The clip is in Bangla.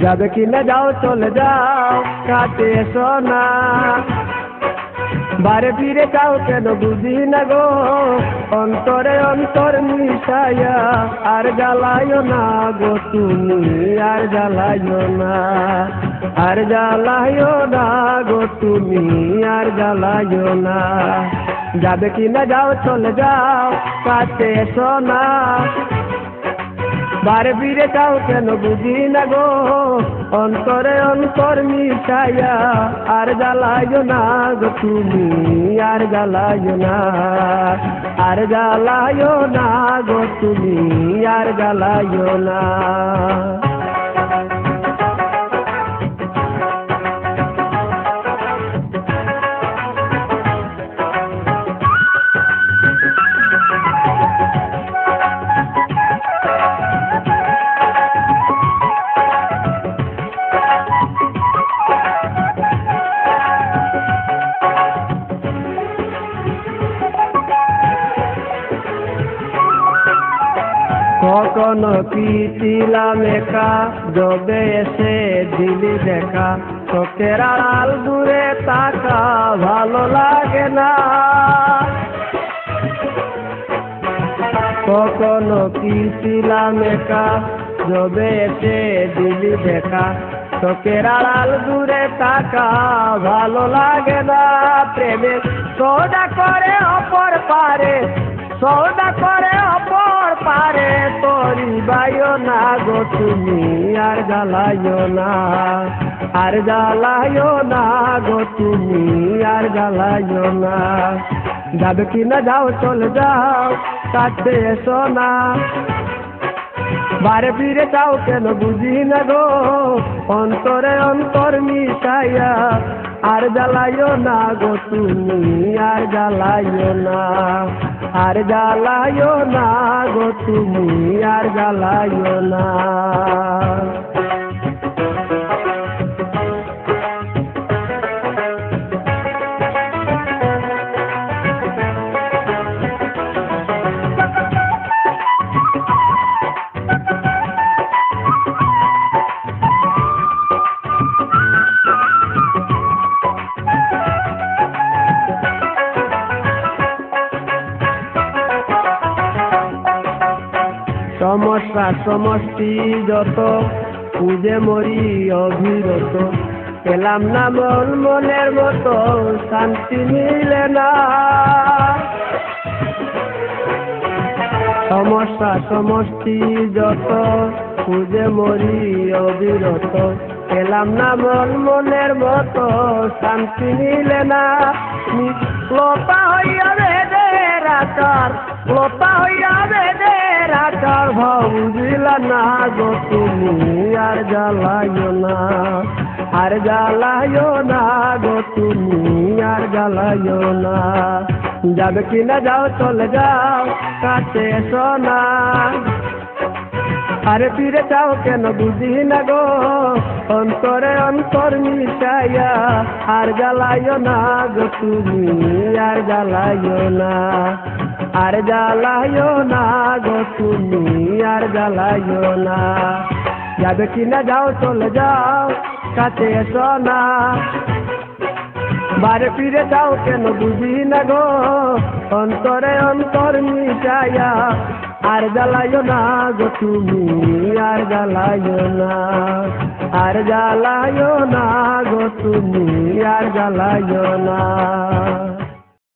যাবে কিনা যাও চলে যাও কাছে এসো না, বারে ফিরে চাও কেন বুঝি না গো, অন্তরে অন্তর মিশাইয়া আর জ্বালাইও না গো তুমি, আর জ্বালাইও না, আর জ্বালাইও না গো তুমি, আর জ্বালাইও না। যাবে কিনা যাও চলে যাও কাছে এসো না, বারে ফিরে চাও কেন বুঝি না গো, অন্তরে অন্তর মিশাইয়া আর জ্বালাইও না গো তুমি, আর জ্বালাইও না, আর জ্বালাইও না গো তুমি, আর জ্বালাইও না। কখনো কি ছিলাম একা, যবে এসে দিলি দেখা, চোখের আড়াল দূরে তাকা ভালো লাগে না। কখনো কি ছিলাম একা, যবে এসে দিলি দেখা, চোখের আড়াল দূরে তাকা ভালো লাগে না। প্রেমের সৌদা করে অপর পারে, সৌদা করে অপর পারে, তোরি বাইও না গো তুমি, আর জ্বালাইও না, আর জ্বালাইও না গো তুমি, আর জ্বালাইও না। যাবে কিনা যাও চলে যাও কাছে এসো না, বারে ফিরে চাও কেন বুঝি না গো, অন্তরে অন্তর মিশাইয়া আর জ্বালাইও না গো তুমি, আর জ্বালাইও না, আর জ্বালাইও না গো তুমি, আর জ্বালাইও না। সমস্যা সমষ্টি যত খুঁজে মরি অবিরত, পেলাম না মন মনের মতো শান্তি মিলে না। সমস্যা সমষ্টি যত খুঁজে মরি অবিরত, পেলাম না মন মনের মতো শান্তি মিলে না। লোপা হইয়া বেদের আকার, লোপা হইয়া বেদের আকার, বুঝিলা না গো তুমি, আর জ্বালাইও না, আর জ্বালাইও না গো তুমি, আর জ্বালাইও না। যাবে কিনা যাও চলে যাও কাছে এসো না, আরে ফিরে চাও কেন বুঝি না গো, অন্তরে অন্তর মিশাইয়া আর জ্বালাইও না গো তুমি, আর জ্বালাইও না, আর জ্বালাইও না গো তুমি, আর জ্বালাইও না। যাবে কিনা যাও চলে যাও কাছে এসো না, বারে ফিরে চাও কেন বুঝি না গো, অন্তরে অন্তর মিশাইয়া আর জ্বালাইও না গো তুমি, আর জ্বালাইও না, আর জ্বালাইও না গো তুমি, আর জ্বালাইও না।